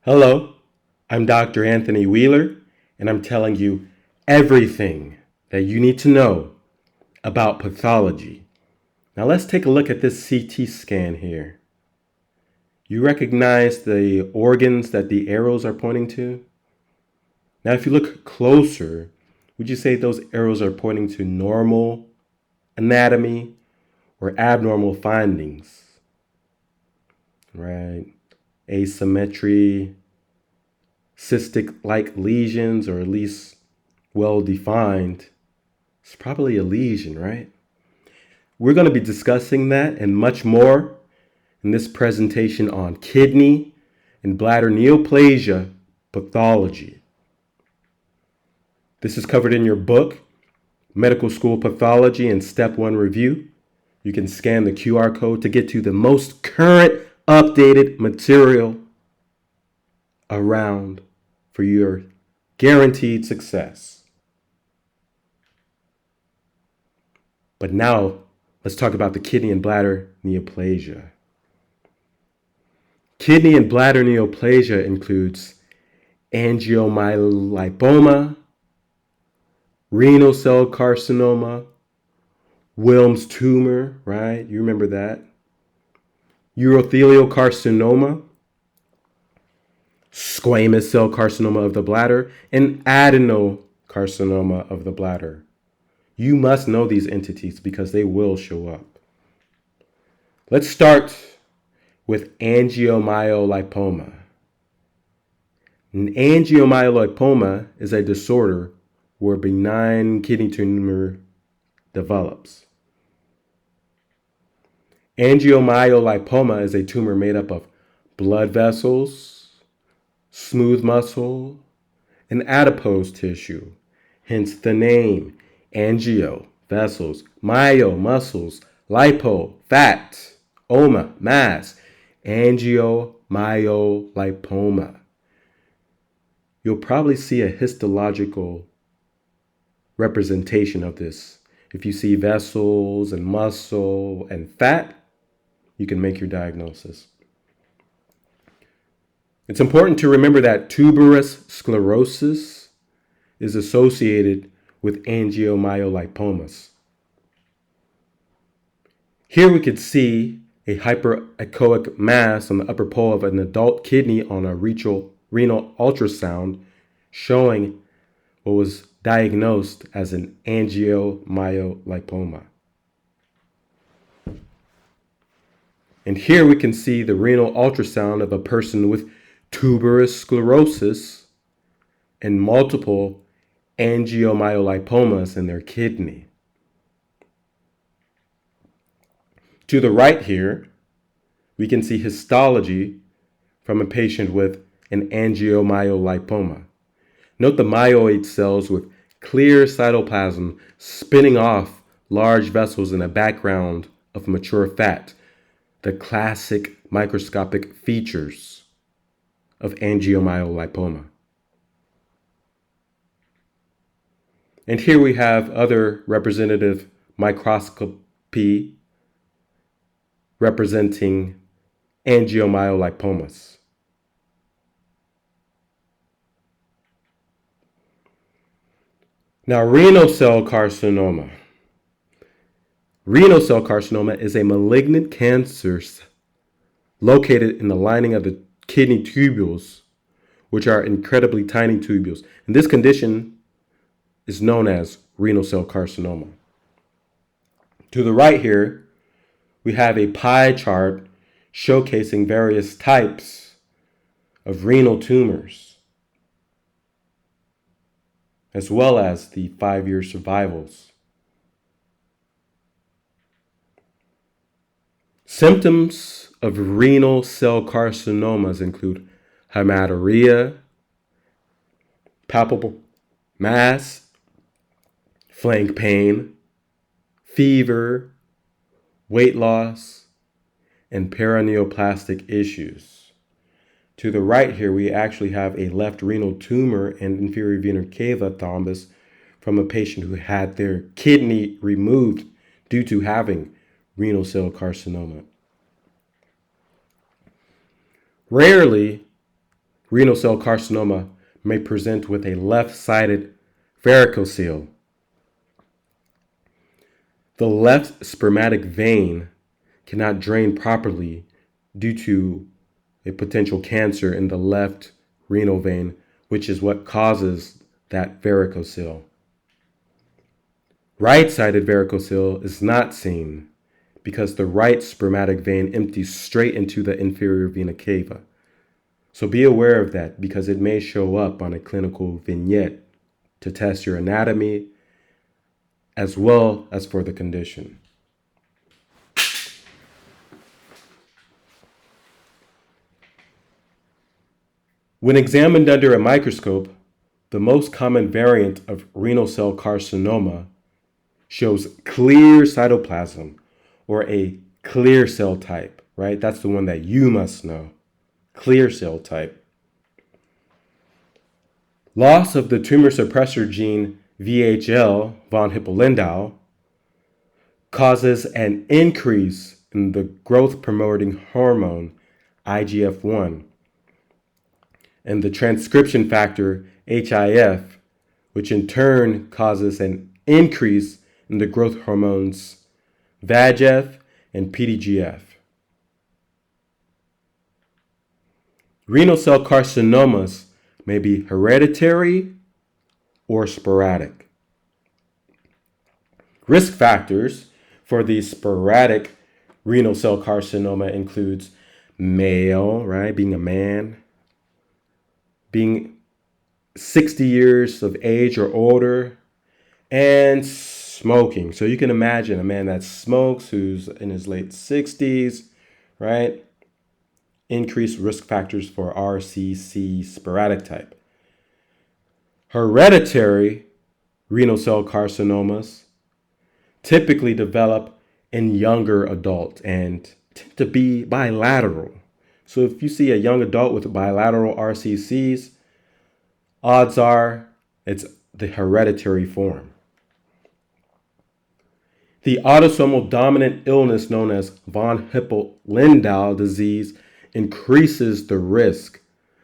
Hello, I'm Dr. Anthony Wheeler, and I'm telling you everything that you need to know about pathology. Now let's take a look at this CT scan here. You recognize the organs that the arrows are pointing to? Now if you look closer, would you say those arrows are pointing to normal anatomy or abnormal findings? Right? Asymmetry, cystic-like lesions, or at least well-defined. It's probably a lesion, right? We're going to be discussing that and much more in this presentation on kidney and bladder neoplasia pathology. This is covered in your book, Medical School Pathology and Step 1 Review. You can scan the QR code to get to the most current updated material around for your guaranteed success. But now, let's talk about the kidney and bladder neoplasia. Kidney and bladder neoplasia includes Angiomyolipoma, Renal Cell Carcinoma, Wilms Tumor, right? You remember that. Urothelial Carcinoma, Squamous Cell Carcinoma of the bladder, and Adenocarcinoma of the bladder. You must know these entities because they will show up. Let's start with Angiomyolipoma. An angiomyolipoma is a disorder where benign kidney tumor develops. Angiomyolipoma is a tumor made up of blood vessels, smooth muscle, and adipose tissue, hence the name angio, vessels, myo, muscles, lipo, fat, oma, mass, angiomyolipoma. You'll probably see a histological representation of this. If you see vessels and muscle and fat, you can make your diagnosis. It's important to remember that tuberous sclerosis is associated with angiomyolipomas. Here we could see a hyperechoic mass on the upper pole of an adult kidney on a renal ultrasound showing what was diagnosed as an angiomyolipoma. And here we can see the renal ultrasound of a person with tuberous sclerosis and multiple angiomyolipomas in their kidney. To the right here, we can see histology from a patient with an angiomyolipoma. Note the myeloid cells with clear cytoplasm spinning off large vessels in a background of mature fat, the classic microscopic features of angiomyolipoma. And here we have other representative microscopy representing angiomyolipomas. Now, renal cell carcinoma. Renal cell carcinoma is a malignant cancer located in the lining of the kidney tubules, which are incredibly tiny tubules. And this condition is known as renal cell carcinoma. To the right here, we have a pie chart showcasing various types of renal tumors, as well as the 5-year survivals. Symptoms of renal cell carcinomas include hematuria, palpable mass, flank pain, fever, weight loss, and paraneoplastic issues. To the right here, we actually have a left renal tumor and inferior vena cava thrombus from a patient who had their kidney removed due to having renal cell carcinoma. Rarely, renal cell carcinoma may present with a left-sided varicocele. The left spermatic vein cannot drain properly due to a potential cancer in the left renal vein, which is what causes that varicocele. Right-sided varicocele is not seen because the right spermatic vein empties straight into the inferior vena cava. So be aware of that because it may show up on a clinical vignette to test your anatomy as well as for the condition. When examined under a microscope, the most common variant of renal cell carcinoma shows clear cytoplasm or a clear cell type, right? That's the one that you must know. Clear cell type. Loss of the tumor suppressor gene VHL, von Hippel-Lindau, causes an increase in the growth promoting hormone IGF-1 and the transcription factor HIF, which in turn causes an increase in the growth hormones VEGF and PDGF. Renal cell carcinomas may be hereditary or sporadic. Risk factors for the sporadic renal cell carcinoma includes male, right, being a man, being 60 years of age or older, and smoking. So you can imagine a man that smokes who's in his late 60s, right? Increased risk factors for RCC sporadic type. Hereditary renal cell carcinomas typically develop in younger adults and tend to be bilateral. So if you see a young adult with bilateral RCCs, odds are it's the hereditary form. The autosomal dominant illness known as von Hippel-Lindau disease increases the risk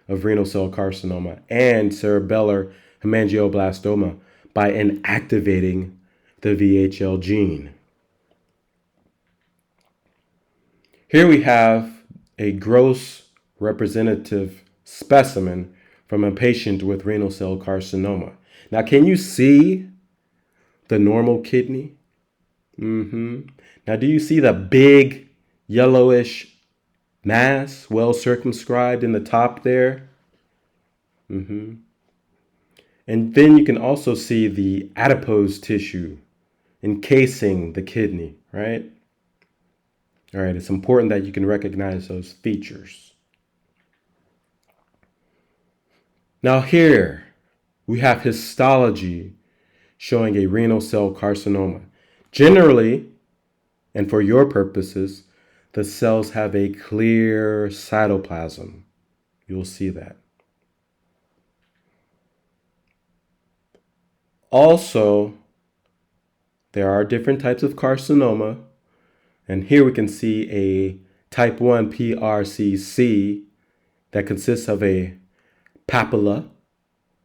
of renal cell carcinoma and cerebellar hemangioblastoma by inactivating the VHL gene. Here we have a gross representative specimen from a patient with renal cell carcinoma. Now, can you see the normal kidney? Now, do you see the big yellowish mass, well circumscribed in the top there? And then you can also see the adipose tissue encasing the kidney, right? All right, it's important that you can recognize those features. Now here, we have histology showing a renal cell carcinoma. Generally, and for your purposes, the cells have a clear cytoplasm. You'll see that. Also, there are different types of carcinoma, and here we can see a type 1 PRCC that consists of a papilla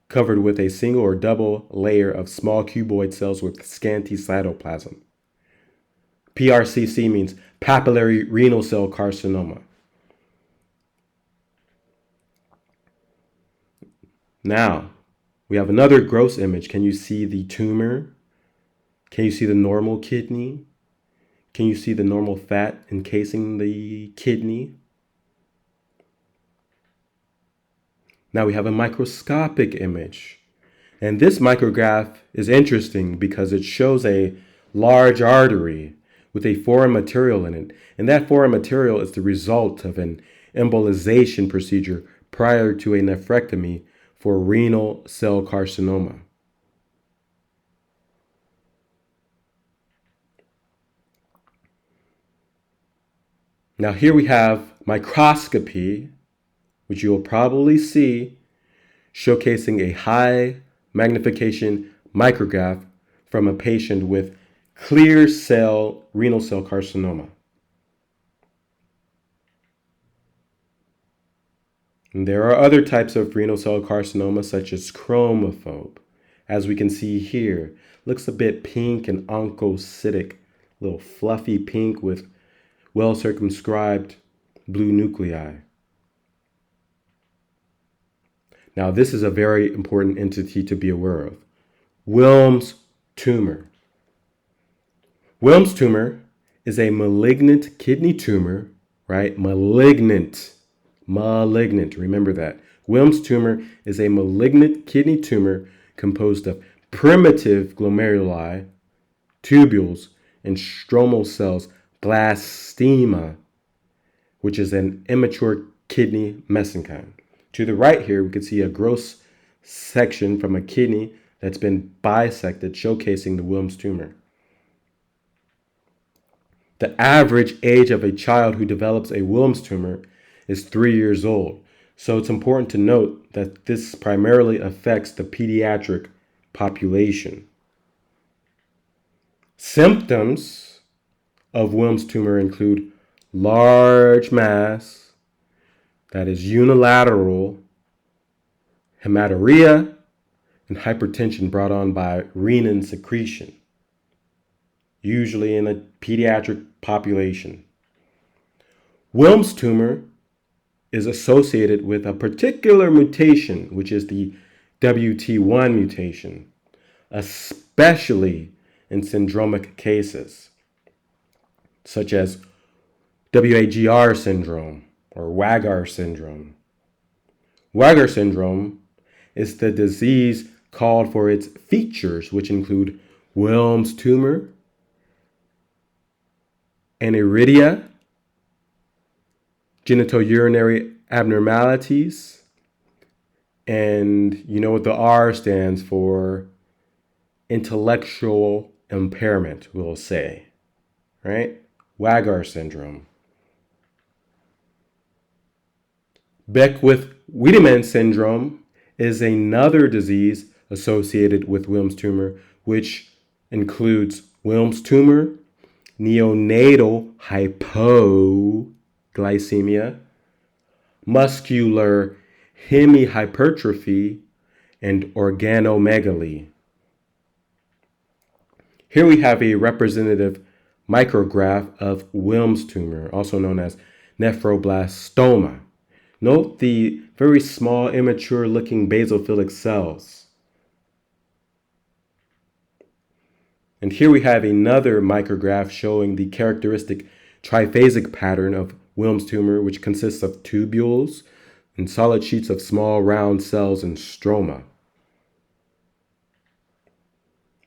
covered with a single or double layer of small cuboid cells with scanty cytoplasm. PRCC means papillary renal cell carcinoma. Now, we have another gross image. Can you see the tumor? Can you see the normal kidney? Can you see the normal fat encasing the kidney? Now we have a microscopic image. And this micrograph is interesting because it shows a large artery with a foreign material in it. And that foreign material is the result of an embolization procedure prior to a nephrectomy for renal cell carcinoma. Now here we have microscopy, which you will probably see showcasing a high magnification micrograph from a patient with clear cell renal cell carcinoma. And there are other types of renal cell carcinoma, such as chromophobe. As we can see here, looks a bit pink and oncocytic, little fluffy pink with well-circumscribed blue nuclei. Now, this is a very important entity to be aware of. Wilms tumor. Wilms tumor is a malignant kidney tumor, right? Malignant. Remember that. Wilms tumor is a malignant kidney tumor composed of primitive glomeruli, tubules, and stromal cells, blastema, which is an immature kidney mesenchyme. To the right here, we can see a gross section from a kidney that's been bisected, showcasing the Wilms tumor. The average age of a child who develops a Wilms tumor is 3 years old. So it's important to note that this primarily affects the pediatric population. Symptoms of Wilms tumor include large mass that is unilateral, hematuria, and hypertension brought on by renin secretion, usually in a pediatric population. Wilms tumor is associated with a particular mutation, which is the WT1 mutation, especially in syndromic cases, such as WAGR syndrome or WAGR syndrome. WAGR syndrome is the disease called for its features, which include Wilms tumor, aniridia, genitourinary abnormalities, and you know what the R stands for, intellectual impairment, we'll say, right? WAGR syndrome. Beckwith-Wiedemann syndrome is another disease associated with Wilms tumor, which includes Wilms tumor, neonatal hypoglycemia, muscular hemihypertrophy, and organomegaly. Here we have a representative micrograph of Wilms tumor, also known as nephroblastoma. Note the very small, immature-looking basophilic cells. And here we have another micrograph showing the characteristic triphasic pattern of Wilms tumor, which consists of tubules and solid sheets of small round cells and stroma.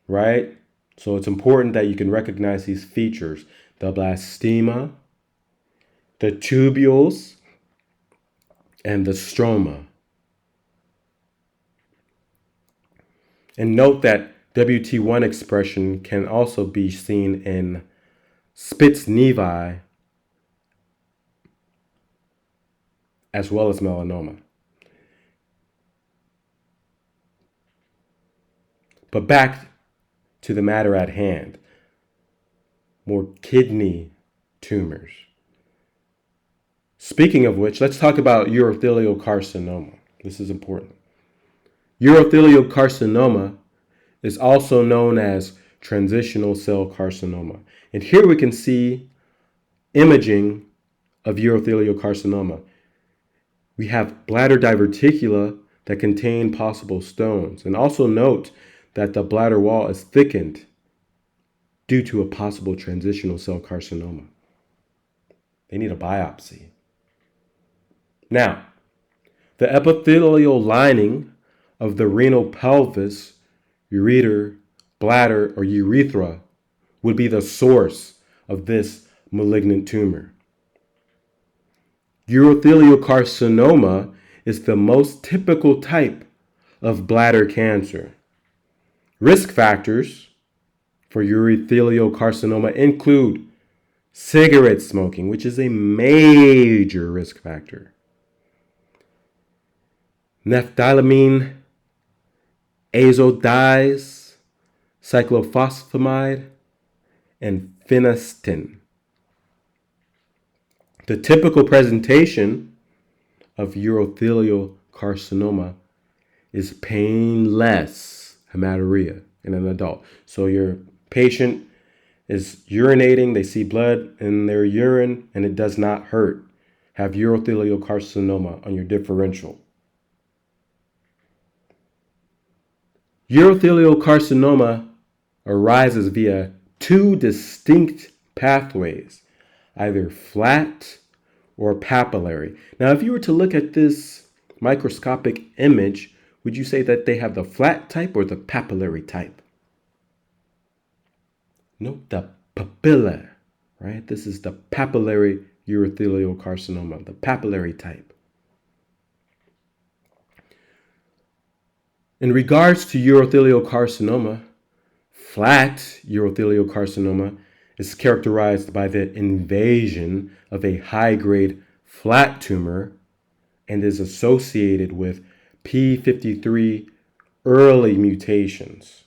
Right? So it's important that you can recognize these features: the blastema, the tubules, and the stroma. And note that WT1 expression can also be seen in Spitz-Nevi as well as melanoma. But back to the matter at hand, more kidney tumors. Speaking of which, let's talk about urothelial carcinoma. This is important. Urothelial carcinoma is also known as transitional cell carcinoma. And here we can see imaging of urothelial carcinoma. We have bladder diverticula that contain possible stones. And also note that the bladder wall is thickened due to a possible transitional cell carcinoma. They need a biopsy. Now, the epithelial lining of the renal pelvis, ureter, bladder, or urethra would be the source of this malignant tumor. Urothelial carcinoma is the most typical type of bladder cancer. Risk factors for urothelial carcinoma include cigarette smoking, which is a major risk factor, naphthylamine, azodies, cyclophosphamide, and phenestin. The typical presentation of urothelial carcinoma is painless hematuria in an adult. So your patient is urinating, they see blood in their urine, and it does not hurt. Have urothelial carcinoma on your differential. Urothelial carcinoma arises via two distinct pathways, either flat or papillary. Now, if you were to look at this microscopic image, would you say that they have the flat type or the papillary type? Note the papilla, right? This is the papillary urothelial carcinoma, the papillary type. In regards to urothelial carcinoma, flat urothelial carcinoma is characterized by the invasion of a high-grade flat tumor and is associated with p53 early mutations.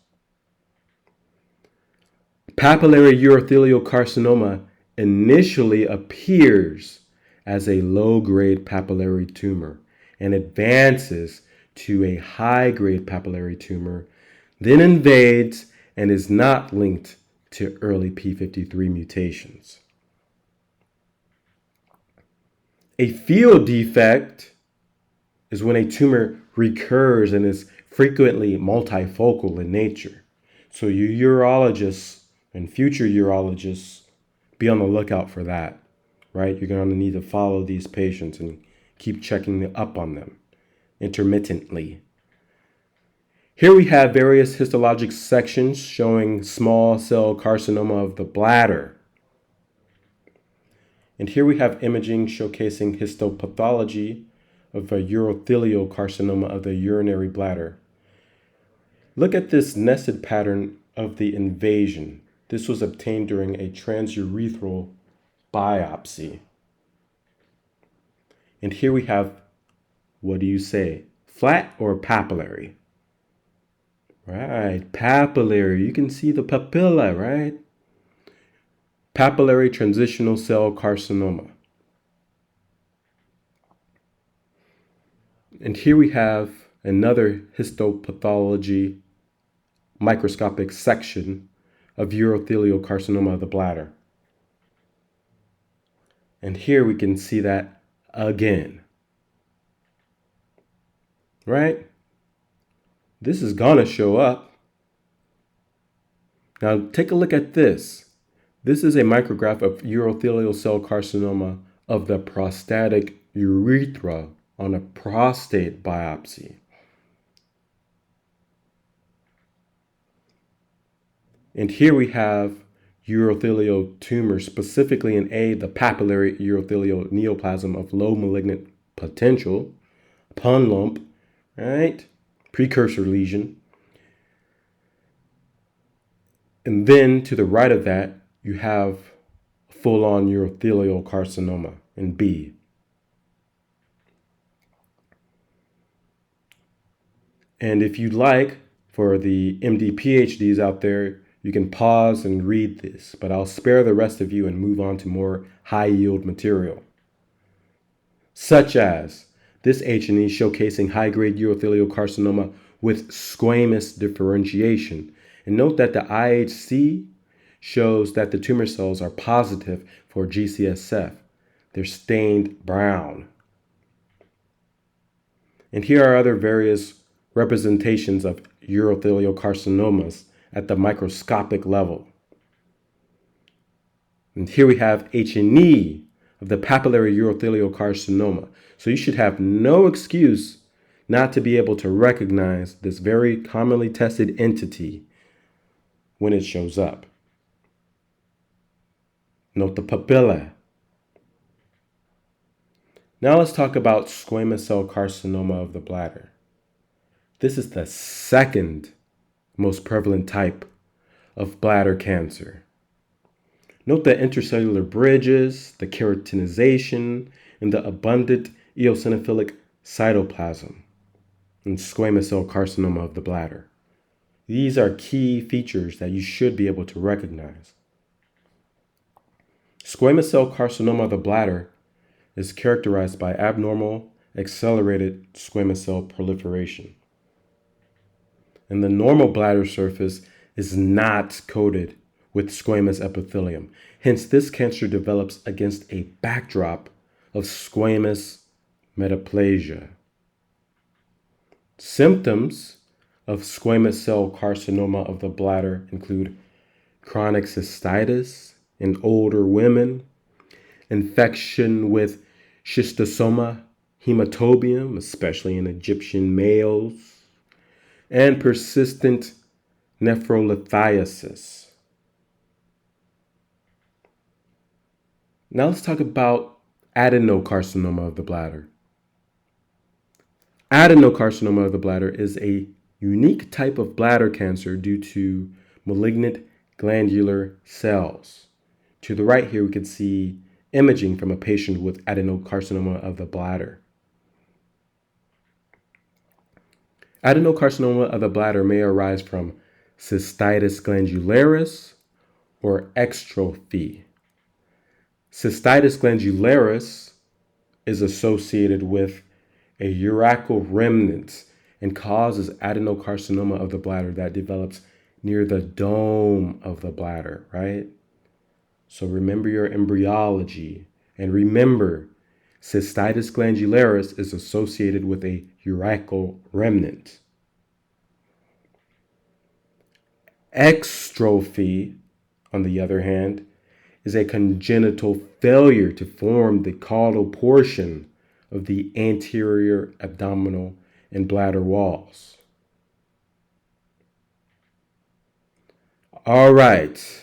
Papillary urothelial carcinoma initially appears as a low-grade papillary tumor and advances to a high-grade papillary tumor, then invades and is not linked to early p53 mutations. A field defect is when a tumor recurs and is frequently multifocal in nature. So your urologists and future urologists, be on the lookout for that, right? You're going to need to follow these patients and keep checking up on them intermittently. Here we have various histologic sections showing small cell carcinoma of the bladder. And here we have imaging showcasing histopathology of a urothelial carcinoma of the urinary bladder. Look at this nested pattern of the invasion. This was obtained during a transurethral biopsy. And here we have, what do you say, flat or papillary? Right, papillary. You can see the papilla, right? Papillary transitional cell carcinoma. And here we have another histopathology microscopic section of urothelial carcinoma of the bladder. And here we can see that again. Right? This is gonna show up. Now take a look at this. This is a micrograph of urothelial cell carcinoma of the prostatic urethra on a prostate biopsy. And here we have urothelial tumor, specifically in A, the papillary urothelial neoplasm of low malignant potential, pun lump, right? Precursor lesion. And then to the right of that, you have full-on urothelial carcinoma in B. And if you'd like, for the MD PhDs out there, you can pause and read this, but I'll spare the rest of you and move on to more high-yield material, such as this H&E showcasing high-grade urothelial carcinoma with squamous differentiation. And note that the IHC shows that the tumor cells are positive for GCSF. They're stained brown. And here are other various representations of urothelial carcinomas at the microscopic level. And here we have H&E of the papillary urothelial carcinoma. So you should have no excuse not to be able to recognize this very commonly tested entity when it shows up. Note the papilla. Now let's talk about squamous cell carcinoma of the bladder. This is the second most prevalent type of bladder cancer. Note the intercellular bridges, the keratinization, and the abundant eosinophilic cytoplasm in squamous cell carcinoma of the bladder. These are key features that you should be able to recognize. Squamous cell carcinoma of the bladder is characterized by abnormal accelerated squamous cell proliferation. And the normal bladder surface is not coated with squamous epithelium. Hence, this cancer develops against a backdrop of squamous metaplasia. Symptoms of squamous cell carcinoma of the bladder include chronic cystitis in older women, infection with schistosoma hematobium, especially in Egyptian males, and persistent nephrolithiasis. Now let's talk about adenocarcinoma of the bladder. Adenocarcinoma of the bladder is a unique type of bladder cancer due to malignant glandular cells. To the right here, we can see imaging from a patient with adenocarcinoma of the bladder. Adenocarcinoma of the bladder may arise from cystitis glandularis or extrophy. Cystitis glandularis is associated with a urachal remnant and causes adenocarcinoma of the bladder that develops near the dome of the bladder, right? So remember your embryology, and remember, cystitis glandularis is associated with a urachal remnant. Extrophy, on the other hand, is a congenital failure to form the caudal portion of the anterior abdominal and bladder walls. All right.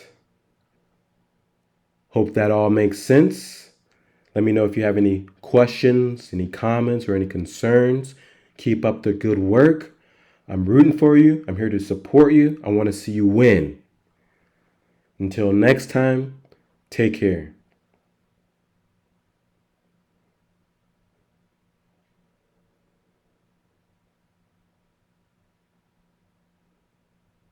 Hope that all makes sense. Let me know if you have any questions, any comments, or any concerns. Keep up the good work. I'm rooting for you. I'm here to support you. I want to see you win. Until next time, take care.